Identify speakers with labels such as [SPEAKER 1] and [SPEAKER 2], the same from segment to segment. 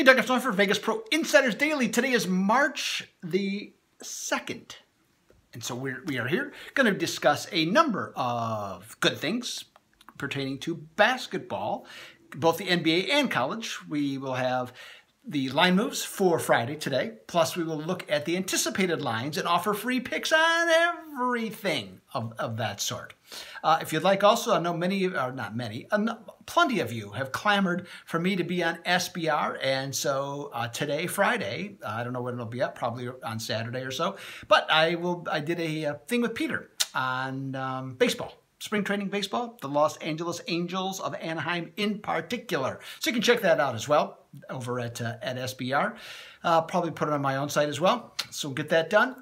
[SPEAKER 1] Hey, Doug, it's time for Vegas Pro Insiders Daily. Today is March the 2nd. And so we are here going to discuss a number of good things pertaining to basketball, both the NBA and college. We will have the line moves for Friday today. Plus, we will look at the anticipated lines and offer free picks on everything of that sort. If you'd like also, I know many, or not many, plenty of you have clamored for me to be on SBR. And so today, Friday, I don't know when it'll be up, probably on Saturday or so. But I did a thing with Peter on baseball. Spring training baseball, the Los Angeles Angels of Anaheim in particular. So you can check that out as well over at SBR. Probably put it on my own site as well. So we'll get that done.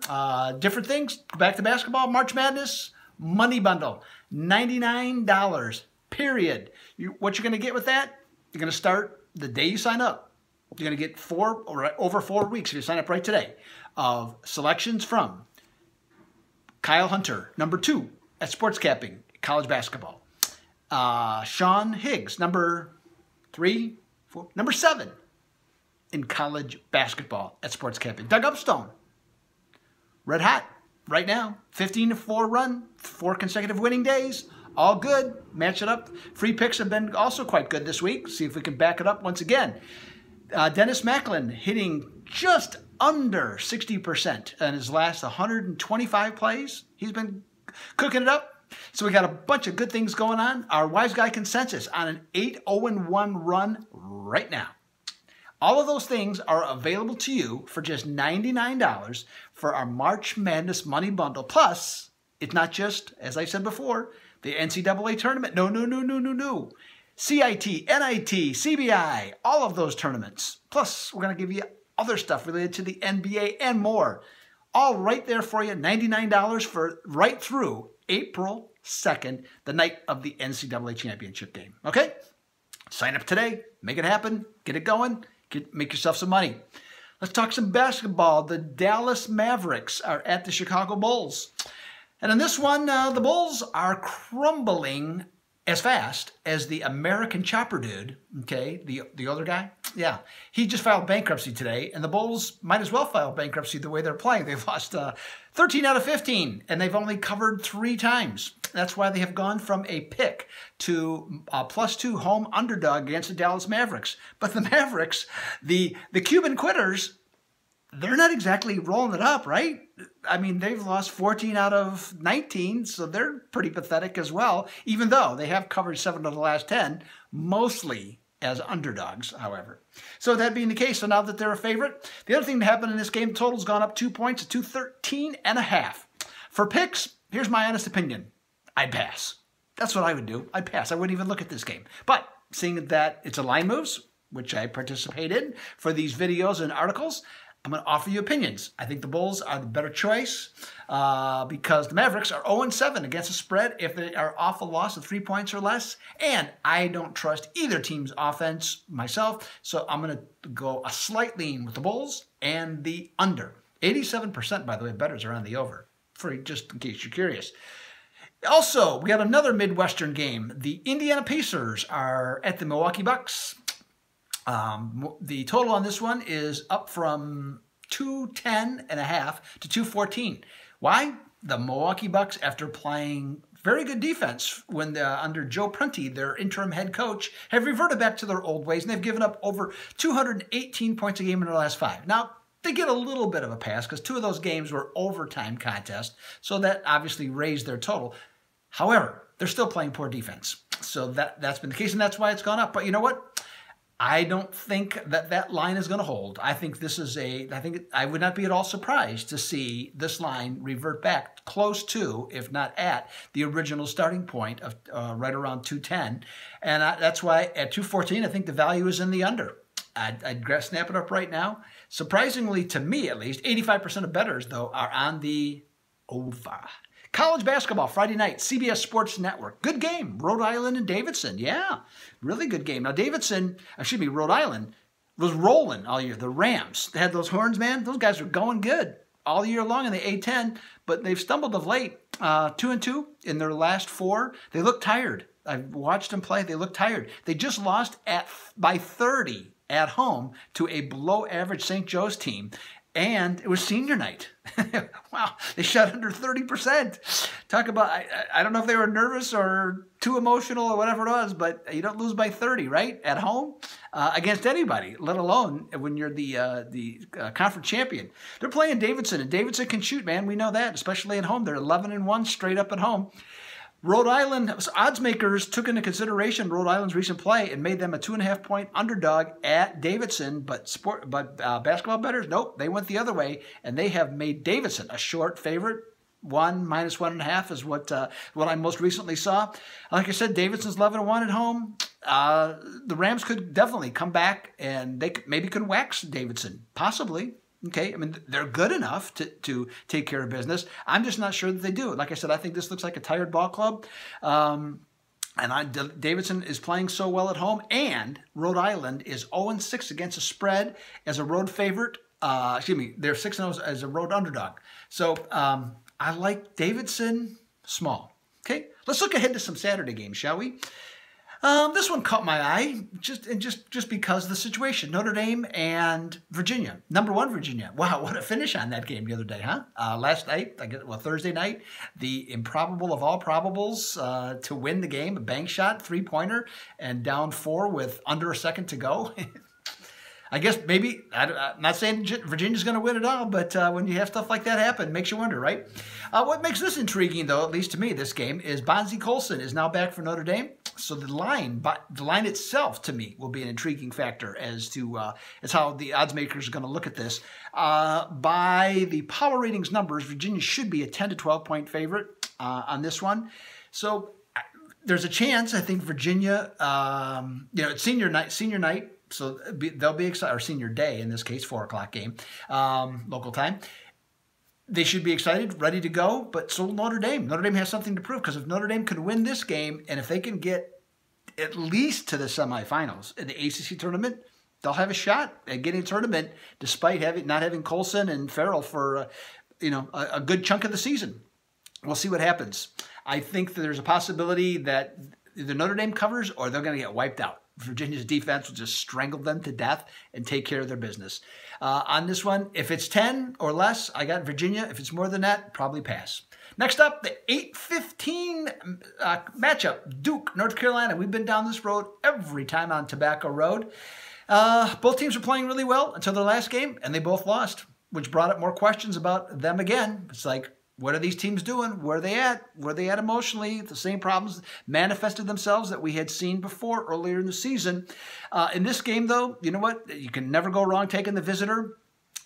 [SPEAKER 1] Different things. Back to basketball. March Madness Money Bundle. $99, period. What you're going to get with that, you're going to start the day you sign up. You're going to get over 4 weeks if you sign up right today of selections from Kyle Hunter, number 2 at Sports Capping. College basketball. Sean Higgs, number 7 in college basketball at Sports Capping. Doug Upstone, red hot right now. 15-4 run, 4 consecutive winning days. All good. Match it up. Free picks have been also quite good this week. See if we can back it up once again. Dennis Macklin hitting just under 60% in his last 125 plays. He's been cooking it up. So we got a bunch of good things going on. Our Wise Guy consensus on an 8-0-1 run right now. All of those things are available to you for just $99 for our March Madness Money Bundle. Plus, it's not just, as I said before, the NCAA tournament. No. CIT, NIT, CBI, all of those tournaments. Plus, we're going to give you other stuff related to the NBA and more. All right there for you, $99 for right through April 2nd, the night of the NCAA championship game. Okay? Sign up today. Make it happen. Get it going. Make yourself some money. Let's talk some basketball. The Dallas Mavericks are at the Chicago Bulls. And in this one, the Bulls are crumbling as fast as the American Chopper dude, okay, the other guy. Yeah, he just filed bankruptcy today, and the Bulls might as well file bankruptcy the way they're playing. They've lost 13 out of 15, and they've only covered 3 times. That's why they have gone from a pick to a +2 home underdog against the Dallas Mavericks. But the Mavericks, the Cuban quitters, they're not exactly rolling it up, right? I mean, they've lost 14 out of 19, so they're pretty pathetic as well, even though they have covered 7 of the last 10, mostly as underdogs, however. So that being the case, so now that they're a favorite, the other thing that happened in this game, the total's gone up 2 points to 213.5. For picks, here's my honest opinion. I'd pass. That's what I would do. I'd pass. I wouldn't even look at this game. But seeing that it's a line moves, which I participate in for these videos and articles, I'm going to offer you opinions. I think the Bulls are the better choice because the Mavericks are 0-7 against the spread if they are off a loss of 3 points or less. And I don't trust either team's offense myself, so I'm going to go a slight lean with the Bulls and the under. 87%, by the way, bettors are on the over, just in case you're curious. Also, we got another Midwestern game. The Indiana Pacers are at the Milwaukee Bucks. The total on this one is up from 210.5 to 214. Why? The Milwaukee Bucks, after playing very good defense when under Joe Prunty, their interim head coach, have reverted back to their old ways, and they've given up over 218 points a game in their last 5. Now, they get a little bit of a pass because 2 of those games were overtime contests, so that obviously raised their total. However, they're still playing poor defense. So that's been the case, and that's why it's gone up. But you know what? I don't think that line is going to hold. I think this is I would not be at all surprised to see this line revert back close to, if not at, the original starting point of right around 210. And that's why at 214, I think the value is in the under. I'd snap it up right now. Surprisingly, to me at least, 85% of bettors, though, are on the over. College basketball, Friday night, CBS Sports Network. Good game. Rhode Island and Davidson. Yeah, really good game. Now, Rhode Island was rolling all year. The Rams, they had those horns, man. Those guys were going good all year long in the A-10, but they've stumbled of late. 2-2 in their last 4. They look tired. I've watched them play. They look tired. They just lost by 30 at home to a below-average St. Joe's team. And it was senior night. Wow, they shot under 30%. Talk about, I don't know if they were nervous or too emotional or whatever it was, but you don't lose by 30, right? At home against anybody, let alone when you're the conference champion. They're playing Davidson, and Davidson can shoot, man. We know that, especially at home. They're 11-1 straight up at home. Rhode Island, odds makers took into consideration Rhode Island's recent play and made them a 2.5-point underdog at Davidson, but basketball bettors, nope, they went the other way, and they have made Davidson a short favorite. -1.5 is what I most recently saw. Like I said, Davidson's 11-1 at home. The Rams could definitely come back, and they maybe could wax Davidson, possibly. Okay, I mean, they're good enough to take care of business. I'm just not sure that they do. Like I said, I think this looks like a tired ball club. Davidson is playing so well at home, and Rhode Island is 0-6 against the spread as a road favorite. They're 6-0 as a road underdog. So I like Davidson small. Okay, let's look ahead to some Saturday games, shall we? This one caught my eye just because of the situation. Notre Dame and Virginia. #1 Virginia. Wow, what a finish on that game the other day, huh? Last night, Thursday night, the improbable of all probables to win the game, a bank shot, 3-pointer, and down 4 with under a second to go. I guess maybe, I'm not saying Virginia's going to win it all, but when you have stuff like that happen, it makes you wonder, right? What makes this intriguing, though, at least to me, this game, is Bonzie Colson is now back for Notre Dame. So the line itself, to me, will be an intriguing factor as how the odds makers are going to look at this. By the power ratings numbers, Virginia should be a 10 to 12 point favorite on this one. So there's a chance, I think, Virginia, it's senior night. So they'll be excited, or senior day in this case, 4 o'clock game, local time. They should be excited, ready to go, but so Notre Dame. Notre Dame has something to prove, because if Notre Dame could win this game, and if they can get at least to the semifinals in the ACC tournament, they'll have a shot at getting a tournament despite not having Colson and Farrell for a good chunk of the season. We'll see what happens. I think that there's a possibility that either Notre Dame covers or they're going to get wiped out. Virginia's defense will just strangle them to death and take care of their business. On this one, if it's 10 or less, I got Virginia. If it's more than that, probably pass. Next up, the 8:15 matchup, Duke, North Carolina. We've been down this road every time on Tobacco Road. Both teams were playing really well until their last game, and they both lost, which brought up more questions about them again. It's like, what are these teams doing? Where are they at? Where are they at emotionally? The same problems manifested themselves that we had seen before earlier in the season. In this game, though, you know what? You can never go wrong taking the visitor.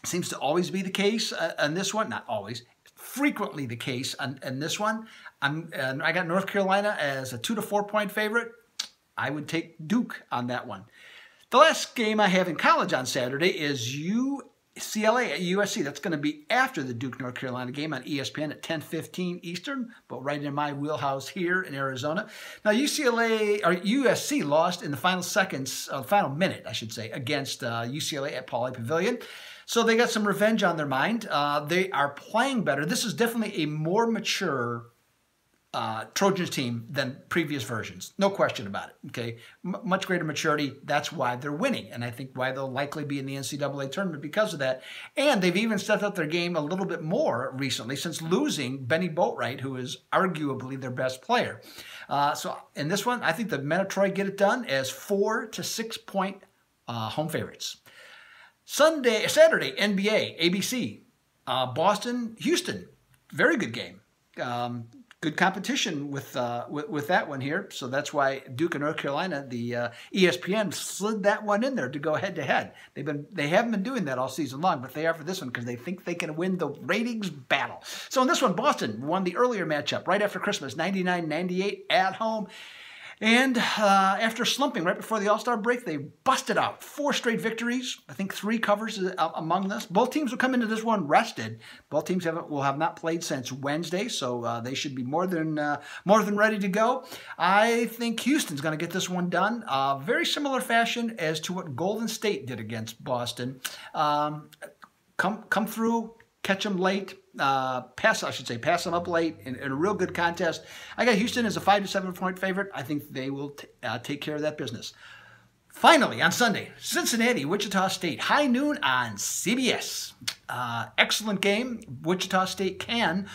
[SPEAKER 1] Seems to always be the case on this one. Not always. Frequently the case on this one. I got North Carolina as a 2 to 4 point favorite. I would take Duke on that one. The last game I have in college on Saturday is UCLA at USC. That's going to be after the Duke-North Carolina game on ESPN at 10:15 Eastern, but right in my wheelhouse here in Arizona. Now, USC lost in the final minute, I should say, against UCLA at Pauley Pavilion. So they got some revenge on their mind. They are playing better. This is definitely a more mature Trojans team than previous versions. No question about it. Okay, much greater maturity. That's why they're winning, and I think why they'll likely be in the NCAA tournament because of that. And they've even stepped up their game a little bit more recently since losing Benny Boatwright, who is arguably their best player. So in this one, I think the men of Troy get it done as 4 to 6 point home favorites. Saturday, NBA, ABC, Boston, Houston. Very good game. Good competition with that one here. So that's why Duke and North Carolina, the ESPN slid that one in there to go head to head. They haven't been doing that all season long, but they are for this one because they think they can win the ratings battle. So in this one, Boston won the earlier matchup right after Christmas, 99-98 at home. And after slumping right before the All-Star break, they busted out 4 straight victories. I think 3 covers among us. Both teams will come into this one rested. Both teams will have not played since Wednesday, so they should be more than ready to go. I think Houston's going to get this one done. Very similar fashion as to what Golden State did against Boston. Come through, catch them late. Pass them up late in a real good contest. I got Houston as a 5 to 7 point favorite. I think they will take care of that business. Finally, on Sunday, Cincinnati, Wichita State, high noon on CBS. Excellent game. Wichita State can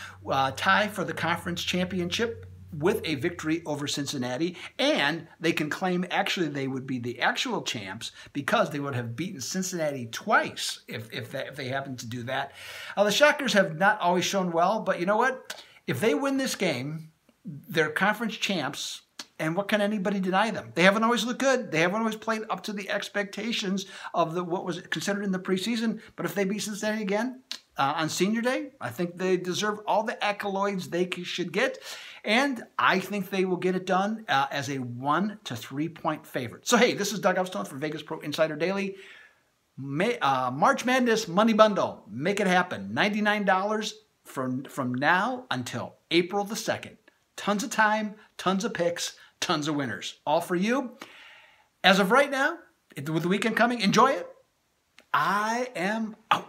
[SPEAKER 1] tie for the conference championship with a victory over Cincinnati, and they can claim actually they would be the actual champs because they would have beaten Cincinnati twice if they happen to do that. The Shockers have not always shown well, but you know what? If they win this game, they're conference champs, and what can anybody deny them? They haven't always looked good. They haven't always played up to the expectations of what was considered in the preseason, but if they beat Cincinnati again, on Senior Day, I think they deserve all the accolades they should get, and I think they will get it done as a 1 to 3 point favorite. So hey, this is Doug Upstone for Vegas Pro Insider Daily. March Madness Money Bundle, make it happen. $99 from now until April the 2nd. Tons of time, tons of picks, tons of winners, all for you. As of right now, with the weekend coming, enjoy it. I am out.